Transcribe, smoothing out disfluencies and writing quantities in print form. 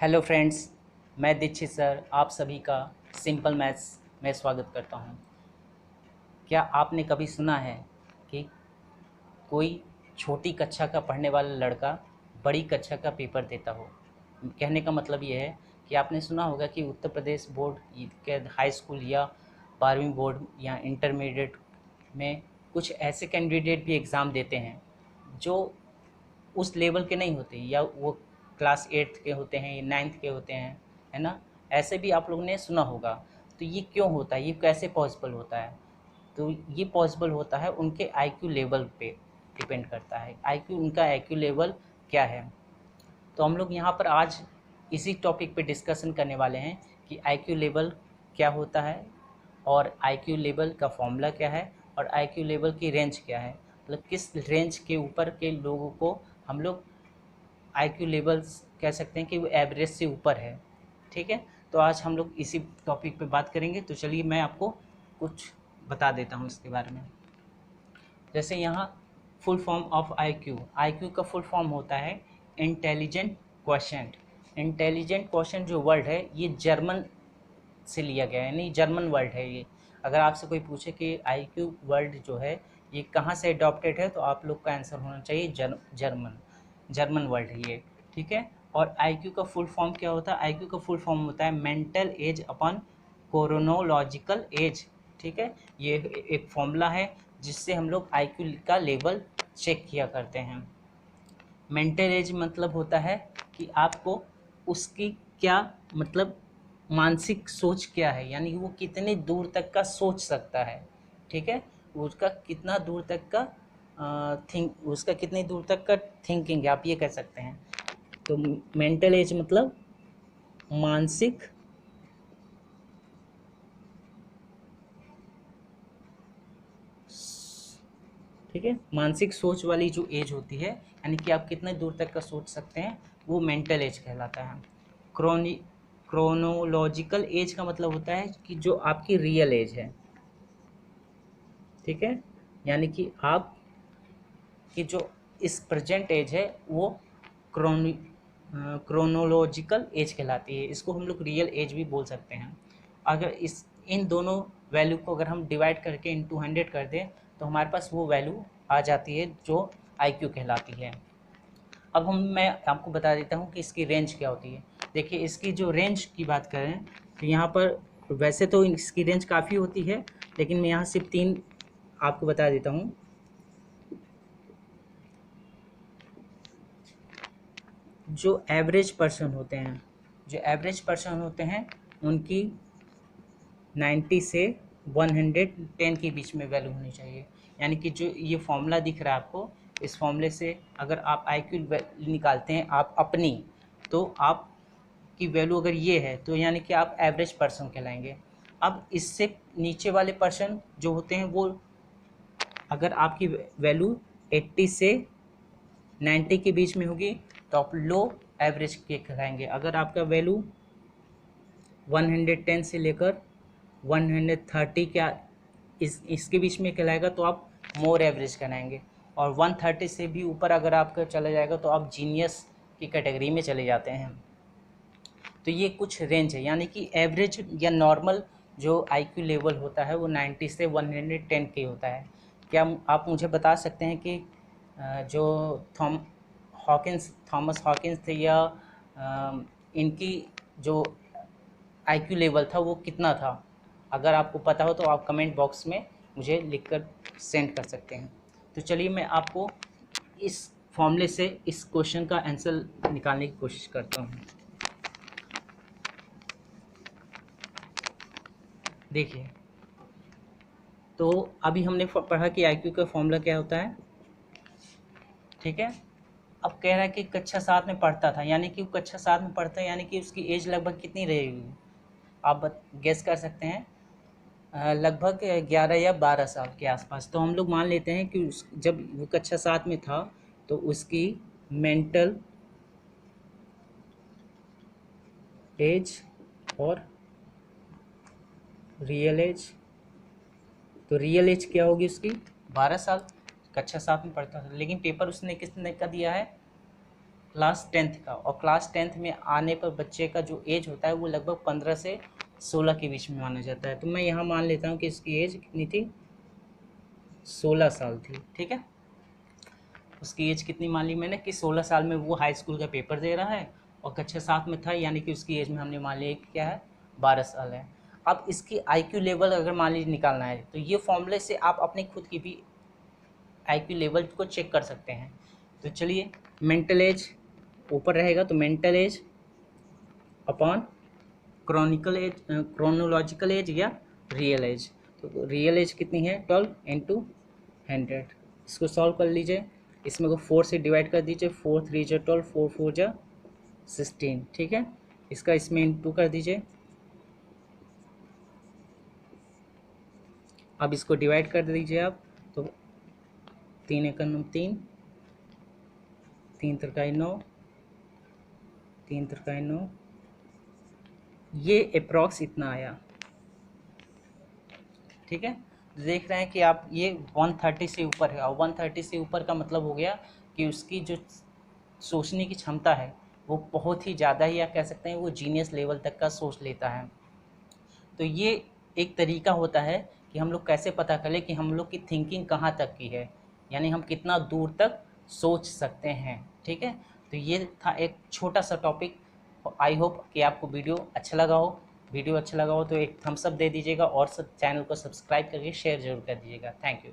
Hello friends, मैं Dixit sir आप सभी का सिंपल मैथ्स में स्वागत करता हूं। क्या आपने कभी सुना है कि कोई छोटी कक्षा का पढ़ने वाला लड़का बड़ी कक्षा का पेपर देता हो? कहने का मतलब ये है कि आपने सुना होगा कि उत्तर प्रदेश बोर्ड के हाई स्कूल या 12वीं बोर्ड या इंटरमीडिएट में कुछ ऐसे कैंडिडेट भी एग्ज़ाम देते हैं जो उस लेवल के नहीं होते, या वो क्लास 8 के होते हैं या 9th के होते हैं, है ना? ऐसे भी आप लोगों ने सुना होगा। तो ये क्यों होता है, ये कैसे पॉसिबल होता है? तो ये पॉसिबल होता है उनके आईक्यू लेवल पे डिपेंड करता है। आईक्यू, उनका आईक्यू लेवल क्या है। तो हम लोग यहाँ पर आज इसी टॉपिक पे डिस्कशन करने वाले हैं कि आईक्यू लेवल क्या होता है और आईक्यू लेवल का फॉर्मूला क्या है और आईक्यू लेवल की रेंज क्या है। मतलब किस रेंज के ऊपर के लोगों को हम लोग आईक्यू लेवल्स कह सकते हैं कि वो एवरेज से ऊपर है। ठीक है, तो आज हम लोग इसी टॉपिक पे बात करेंगे। तो चलिए मैं आपको कुछ बता देता हूँ इसके बारे में। जैसे यहाँ full form of IQ, IQ का फुल फॉर्म होता है इंटेलिजेंट क्वोशिएंट। इंटेलिजेंट क्वोशिएंट जो वर्ड है ये जर्मन से लिया गया है, यानी जर्मन वर्ड है ये। अगर आपसे कोई पूछे कि आईक्यू वर्ड जो है ये कहाँ से अडॉप्टेड है, तो आप लोग का आंसर होना चाहिए जर्मन। जर्मन वर्ड है ये, ठीक है। और आईक्यू का फुल फॉर्म क्या होता है? आईक्यू का फुल फॉर्म होता है mental as upon chronological age, ठीक है। ये एक फॉर्मूला है जिससे हम लोग आईक्यू का लेवल चेक किया करते हैं। मेंटल एज मतलब होता है कि आपको उसकी क्या मतलब मानसिक सोच क्या है, यानी वो कितने दूर तक का सोच सकता है, ठीक है। उसका कितना दूर तक का उसका कितनी दूर तक का थिंकिंग है, आप ये कह सकते हैं। तो मेंटल एज मतलब मानसिक ठीक है, मानसिक सोच वाली जो एज होती है, यानी कि आप कितने दूर तक का सोच सकते हैं, वो मेंटल एज कहलाता है। क्रोनी क्रोनोलॉजिकल एज का मतलब होता है कि जो आपकी रियल एज है, ठीक है। यानी कि आप की जो इस प्रेजेंट एज है वो क्रोनी क्रोनोलॉजिकल एज कहलाती है। इसको हम लोग रियल एज भी बोल सकते हैं। अगर इस इन दोनों वैल्यू को अगर हम डिवाइड करके इनटू 100 कर दें तो हमारे पास वो वैल्यू आ जाती है जो आईक्यू कहलाती है। अब मैं आपको बता देता हूँ कि इसकी रेंज क्या होती है। देखिए, इसकी जो रेंज की बात करें तो यहाँ पर वैसे तो इसकी रेंज काफ़ी होती है, लेकिन मैं यहाँ सिर्फ 3 आपको बता देता हूँ। जो एवरेज पर्सन होते हैं, जो एवरेज पर्सन होते हैं उनकी 90 से 110 के बीच में वैल्यू होनी चाहिए। यानी कि जो ये फॉर्मूला दिख रहा है आपको, इस फॉर्मूले से अगर आप आईक्यू निकालते हैं आप अपनी, तो आप की वैल्यू अगर ये है तो यानी कि आप एवरेज पर्सन कहलाएंगे। अब इससे नीचे वाले पर्सन जो होते हैं वो, अगर आपकी वैल्यू 80 से 90 के बीच में होगी तो आप लो एवरेज के कहलाएंगे। अगर आपका वैल्यू 110 से लेकर 130 क्या इसके बीच में कहलाएगा तो आप मोर एवरेज कहलाएंगे। और 130 से भी ऊपर अगर आपका चला जाएगा तो आप जीनियस की कैटेगरी में चले जाते हैं। तो ये कुछ रेंज है, यानी कि एवरेज या नॉर्मल जो आईक्यू लेवल होता है वो 90 से 110 के होता है। क्या आप मुझे बता सकते हैं कि जो थॉमस हॉकिंस थे या इनकी जो आईक्यू लेवल था वो कितना था? अगर आपको पता हो तो आप कमेंट बॉक्स में मुझे लिखकर सेंड कर सकते हैं। तो चलिए मैं आपको इस फॉर्मूले से इस क्वेश्चन का आंसर निकालने की कोशिश करता हूँ। देखिए, तो अभी हमने पढ़ा कि आईक्यू का फॉर्मूला क्या होता है, ठीक है। अब कह रहा है कि कक्षा 7 में पढ़ता था, यानी कि वो कक्षा 7 में पढ़ता है, यानी कि उसकी एज लगभग कितनी रहेगी? आप गेस कर सकते हैं। लगभग 11 या 12 साल के आसपास। तो हम लोग मान लेते हैं कि जब वो कक्षा 7 में था तो उसकी मेंटल एज और रियल एज, तो रियल एज क्या होगी उसकी? 12 साल। कक्षा 7 में पढ़ता था, लेकिन पेपर उसने किसने का दिया है? क्लास 10th का, और क्लास 10th में आने पर बच्चे का जो एज होता है वो लगभग 15 से 16 के बीच में माना जाता है। तो मैं यहाँ मान लेता हूँ कि इसकी एज कितनी थी, 16 साल थी। ठीक है, उसकी एज कितनी मान ली मैंने कि 16 साल में वो हाई स्कूल का पेपर दे रहा है और कक्षा 7 में था, यानी कि उसकी एज में हमने मान लिया कि क्या है, 12 साल है। अब इसकी आईक्यू लेवल अगर मान लीजिए निकालना है तो ये फॉर्मूले से आप अपनी खुद की भी आईक्यू लेवल को चेक कर सकते हैं। तो चलिए, मेंटल एज ऊपर रहेगा तो mental as upon chronological age या रियल एज। तो रियल एज कितनी है, 12 इंटू 100। इसको सॉल्व कर लीजिए, इसमें को 4 से डिवाइड कर दीजिए, 4 3 जा 12, 4 4 जा 16। ठीक है, इसका इसमें इंटू कर दीजिए। अब इसको डिवाइड कर दीजिए आप, तो 3 एकम 3, 3 तिरकाई 9, 3 तिरकाई 9, ये अप्रॉक्स इतना आया। ठीक है, देख रहे हैं कि आप ये 130 से ऊपर है, और 130 से ऊपर का मतलब हो गया कि उसकी जो सोचने की क्षमता है वो बहुत ही ज़्यादा ही, या कह सकते हैं वो जीनियस लेवल तक का सोच लेता है। तो ये एक तरीका होता है कि हम लोग कैसे पता करें कि हम लोग की थिंकिंग कहाँ तक की है, यानी हम कितना दूर तक सोच सकते हैं। ठीक है, तो ये था एक छोटा सा टॉपिक। आई होप कि आपको वीडियो अच्छा लगा हो। वीडियो अच्छा लगा हो तो एक थम्स अप दे दीजिएगा, और सब चैनल को सब्सक्राइब करके शेयर जरूर कर दीजिएगा। Thank you.